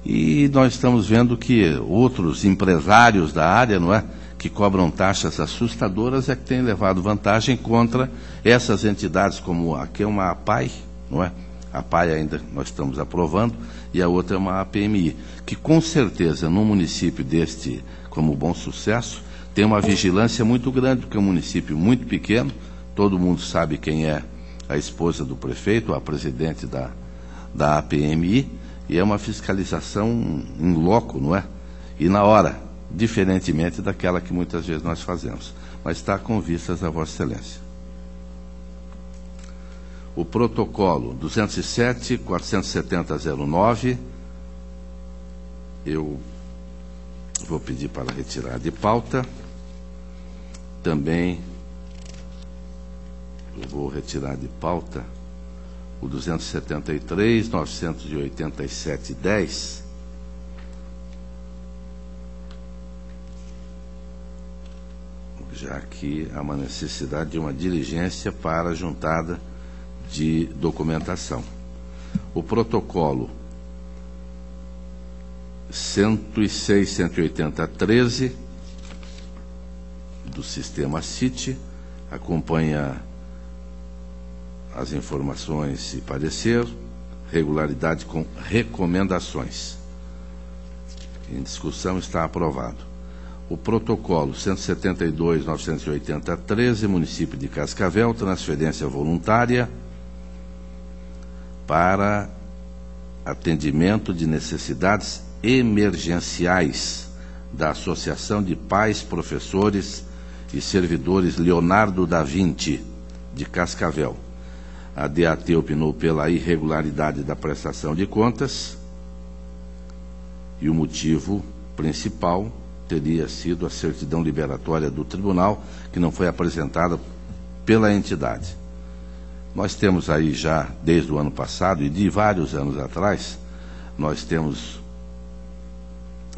E nós estamos vendo que outros empresários da área, não é, que cobram taxas assustadoras, é que têm levado vantagem contra essas entidades, como aqui é uma APAI, não é? A APAI ainda nós estamos aprovando, e a outra é uma APMI, que com certeza, num município deste, como Bom Sucesso, tem uma vigilância muito grande, porque é um município muito pequeno, todo mundo sabe quem é a esposa do prefeito, a presidente da APMI, e é uma fiscalização em loco, não é? E na hora, diferentemente daquela que muitas vezes nós fazemos. Mas está com vistas a Vossa Excelência. O protocolo 207-470-09, eu vou pedir para retirar de pauta. Também eu vou retirar de pauta o 273-987-10, já que há uma necessidade de uma diligência para a juntada de documentação. O protocolo 106-180-13 do sistema CIT acompanha as informações e parecer, regularidade com recomendações. Em discussão, está aprovado. O protocolo 172.980.13, município de Cascavel, transferência voluntária para atendimento de necessidades emergenciais da Associação de Pais, Professores e Servidores Leonardo da Vinci, de Cascavel. A DAT opinou pela irregularidade da prestação de contas e o motivo principal teria sido a certidão liberatória do tribunal, que não foi apresentada pela entidade. Nós temos aí já, desde o ano passado e de vários anos atrás, nós temos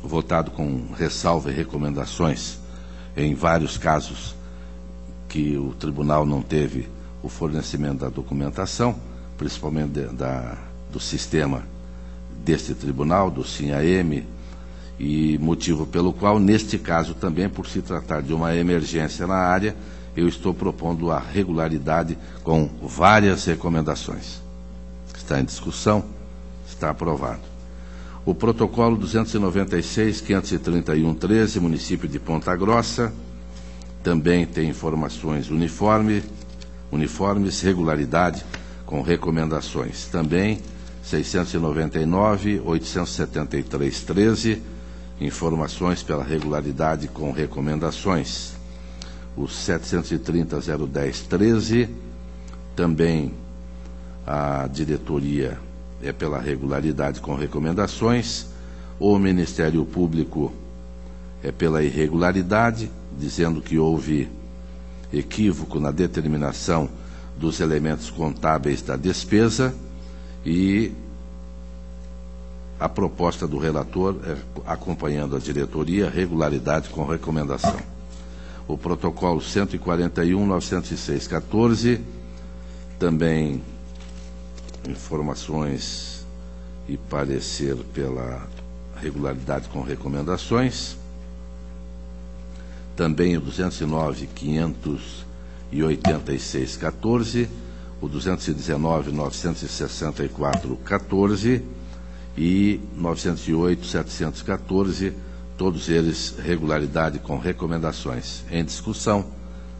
votado com ressalva e recomendações em vários casos que o tribunal não teve o fornecimento da documentação, principalmente do sistema deste tribunal, do SINAM, e motivo pelo qual, neste caso também, por se tratar de uma emergência na área, eu estou propondo a regularidade com várias recomendações. Está em discussão, está aprovado. O protocolo 296.531.13, município de Ponta Grossa, também tem informações uniformes, regularidade com recomendações. Também 699.873.13, informações pela regularidade com recomendações. O 730.010.13, também a diretoria é pela regularidade com recomendações. O Ministério Público é pela irregularidade, dizendo que houve equívoco na determinação dos elementos contábeis da despesa, e a proposta do relator é, acompanhando a diretoria, regularidade com recomendação. O protocolo 141.906.14, também informações e parecer pela regularidade com recomendações. Também o 209.586.14, o 219.964.14 e 908.714, todos eles regularidade com recomendações. Em discussão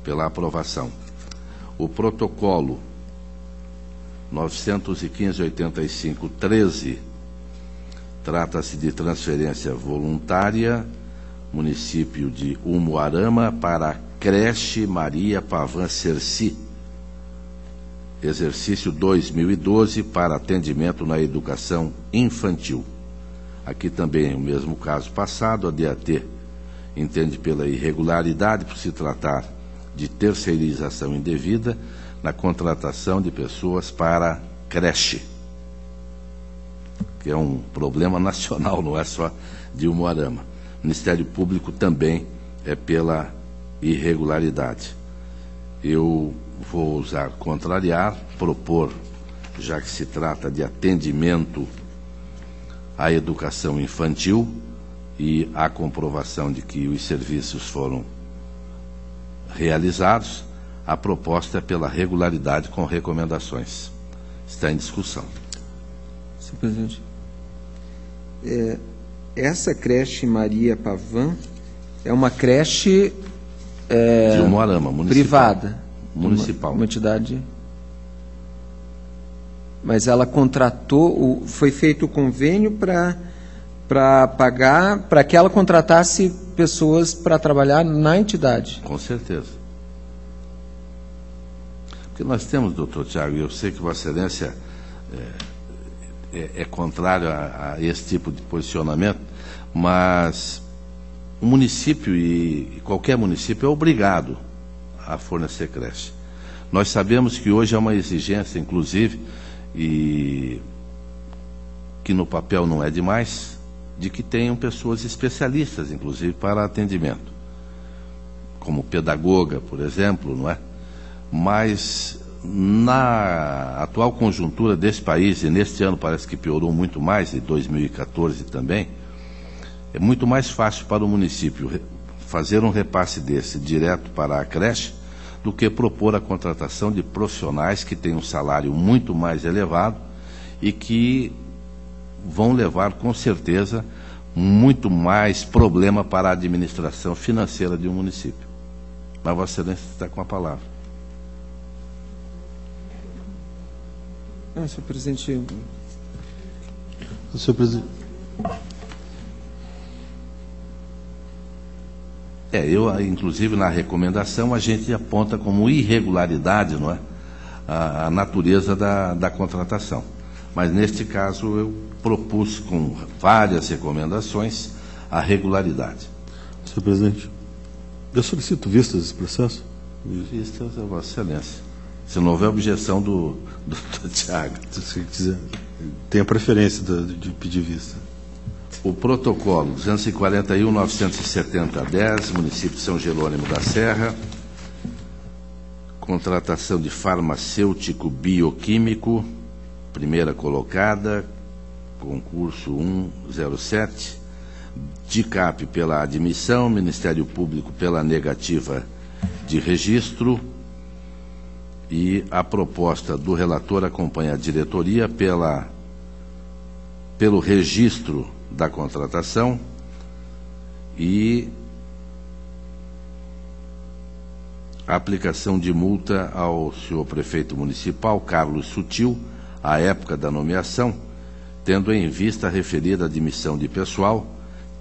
pela aprovação. O protocolo 915.85.13 trata-se de transferência voluntária, município de Umuarama, para a creche Maria Pavan Cerci, exercício 2012, para atendimento na educação infantil. Aqui também o mesmo caso passado, a DAT entende pela irregularidade por se tratar de terceirização indevida na contratação de pessoas para creche, que é um problema nacional, não é só de Umuarama. O Ministério Público também é pela irregularidade. Eu vou ousar contrariar, propor, já que se trata de atendimento à educação infantil e a comprovação de que os serviços foram realizados, a proposta é pela regularidade com recomendações. Está em discussão. Senhor presidente, essa creche Maria Pavan é uma creche de Umuarama, privada, municipal. Uma entidade. Mas ela contratou, foi feito o convênio para pagar, para que ela contratasse pessoas para trabalhar na entidade. Com certeza. Porque nós temos, doutor Tiago, e eu sei que Vossa Excelência é contrário a esse tipo de posicionamento, mas o município e qualquer município é obrigado a fornecer creche. Nós sabemos que hoje é uma exigência, inclusive, e que no papel não é demais, de que tenham pessoas especialistas, inclusive, para atendimento, como pedagoga, por exemplo, não é? Mas na atual conjuntura desse país, e neste ano parece que piorou muito mais, em 2014 também, é muito mais fácil para o município fazer um repasse desse direto para a creche do que propor a contratação de profissionais que têm um salário muito mais elevado e que vão levar, com certeza, muito mais problema para a administração financeira de um município. Mas Vossa Excelência está com a palavra. Senhor presidente. Senhor presidente. Inclusive na recomendação a gente aponta como irregularidade, não é, a natureza da contratação. Mas neste caso eu propus com várias recomendações a regularidade. Senhor presidente, eu solicito vistas desse processo. Vistas a Vossa Excelência. Se não houver objeção do Dr. Tiago. Se quiser, tem a preferência de pedir vista. O protocolo 241.970/10, município de São Jerônimo da Serra, contratação de farmacêutico bioquímico, primeira colocada, concurso 107, DICAP pela admissão, Ministério Público pela negativa de registro, e a proposta do relator acompanha a diretoria pelo registro da contratação e a aplicação de multa ao senhor prefeito municipal, Carlos Sutil, à época da nomeação, tendo em vista a referida admissão de pessoal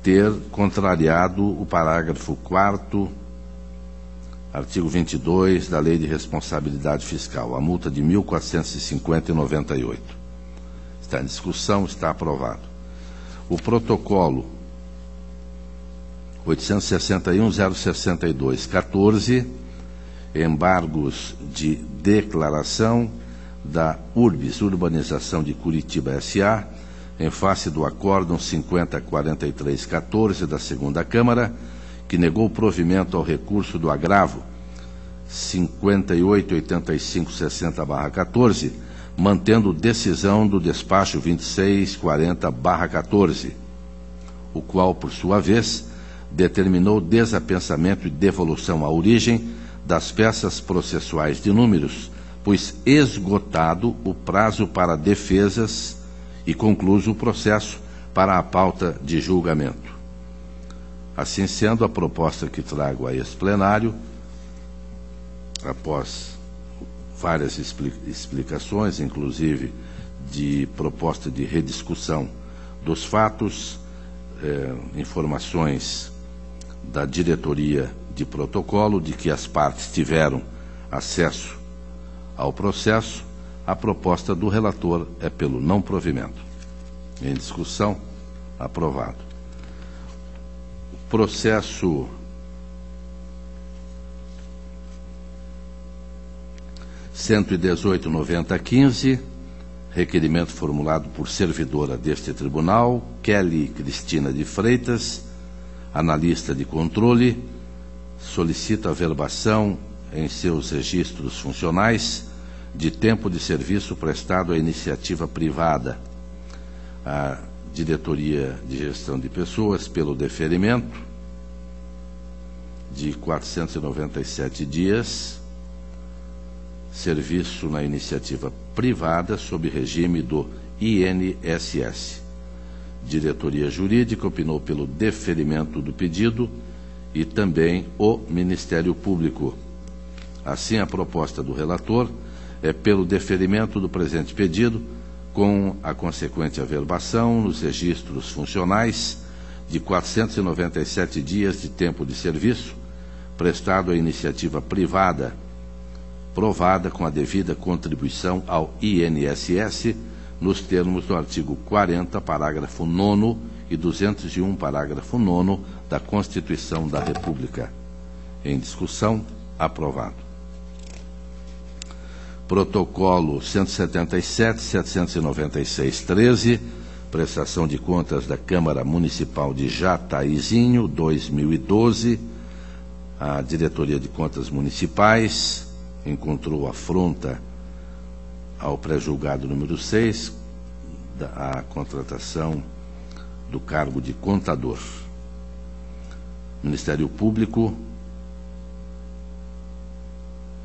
ter contrariado o parágrafo 4º, artigo 22 da Lei de Responsabilidade Fiscal, a multa de R$ 1.450,98. Está em discussão, está aprovado. O protocolo 861.062/14, embargos de declaração da URBS, Urbanização de Curitiba S.A., em face do Acórdão 5043/14 da Segunda Câmara, que negou provimento ao recurso do agravo 588560/14, mantendo decisão do despacho 2640/14, o qual, por sua vez, determinou desapensamento e devolução à origem das peças processuais de números, pois esgotado o prazo para defesas e concluso o processo para a pauta de julgamento. Assim sendo, a proposta que trago a esse plenário, após várias explicações, inclusive de proposta de rediscussão dos fatos, informações da diretoria de protocolo de que as partes tiveram acesso ao processo, a proposta do relator é pelo não provimento. Em discussão, aprovado. Processo (118.9015), requerimento formulado por servidora deste tribunal, Kelly Cristina de Freitas, analista de controle, solicita a verbação em seus registros funcionais de tempo de serviço prestado à iniciativa privada. A Diretoria de Gestão de Pessoas, pelo deferimento de 497 dias, serviço na iniciativa privada sob regime do INSS. Diretoria Jurídica opinou pelo deferimento do pedido e também o Ministério Público. Assim, a proposta do relator é pelo deferimento do presente pedido, com a consequente averbação nos registros funcionais de 497 dias de tempo de serviço prestado à iniciativa privada, provada com a devida contribuição ao INSS, nos termos do artigo 40, parágrafo 9º e 201, parágrafo 9º da Constituição da República. Em discussão, aprovado. Protocolo 177.796/13, prestação de contas da Câmara Municipal de Jataizinho, 2012. A Diretoria de Contas Municipais encontrou afronta ao pré-julgado número 6, a contratação do cargo de contador. Ministério Público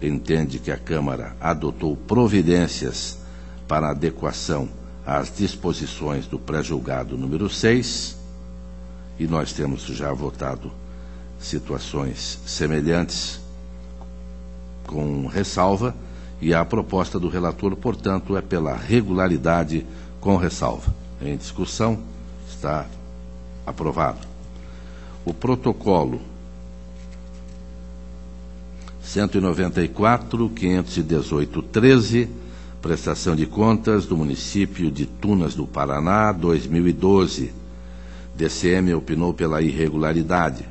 entende que a Câmara adotou providências para adequação às disposições do pré-julgado número 6 e nós temos já votado situações semelhantes com ressalva, e a proposta do relator, portanto, é pela regularidade com ressalva. Em discussão, está aprovado. O protocolo 194.518.13, prestação de contas do município de Tunas do Paraná, 2012. DCM opinou pela irregularidade.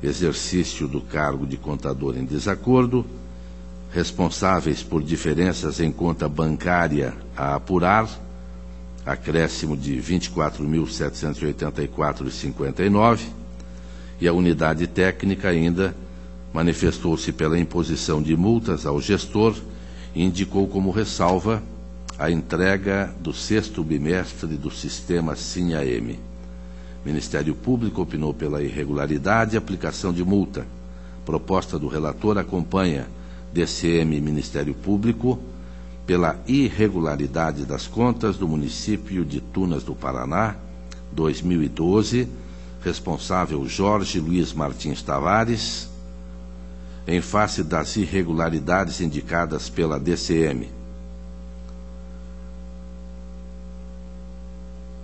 Exercício do cargo de contador em desacordo. Responsáveis por diferenças em conta bancária a apurar. Acréscimo de R$ 24.784,59. E a unidade técnica ainda manifestou-se pela imposição de multas ao gestor e indicou como ressalva a entrega do 6º bimestre do sistema SIM-AM. Ministério Público opinou pela irregularidade e aplicação de multa. Proposta do relator acompanha DCM e Ministério Público pela irregularidade das contas do município de Tunas do Paraná, 2012, responsável Jorge Luiz Martins Tavares, em face das irregularidades indicadas pela DCM.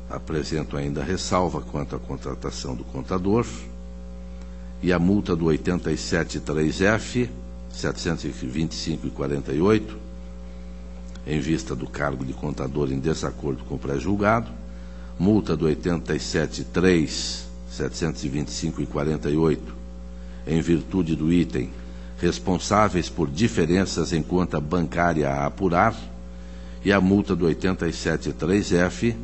Apresento ainda ressalva quanto à contratação do contador e a multa do 87.3F, 725,48, em vista do cargo de contador em desacordo com o pré-julgado, multa do 87.3, 725,48, em virtude do item responsáveis por diferenças em conta bancária a apurar, e a multa do 87.3F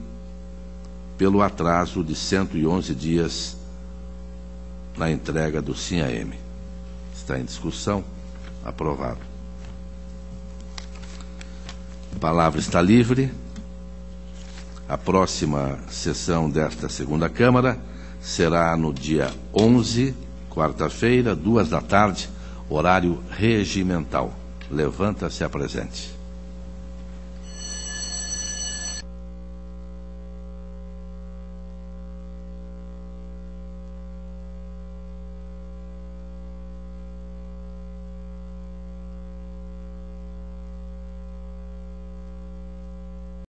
pelo atraso de 111 dias na entrega do SIM-AM. Está em discussão. Aprovado. A palavra está livre. A próxima sessão desta segunda Câmara será no dia 11, quarta-feira, 14h, horário regimental. Levanta-se a presente.